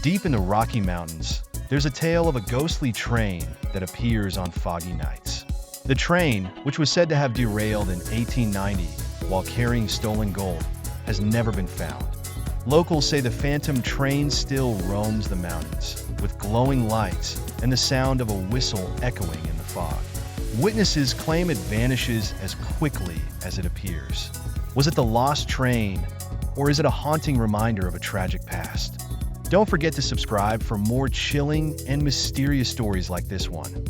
Deep in the Rocky Mountains, there's a tale of a ghostly train that appears on foggy nights. The train, which was said to have derailed in 1890 while carrying stolen gold, has never been found. Locals say the phantom train still roams the mountains, with glowing lights and the sound of a whistle echoing in the fog. Witnesses claim it vanishes as quickly as it appears. Was it the lost train, or is it a haunting reminder of a tragic past? Don't forget to subscribe for more chilling and mysterious stories like this one.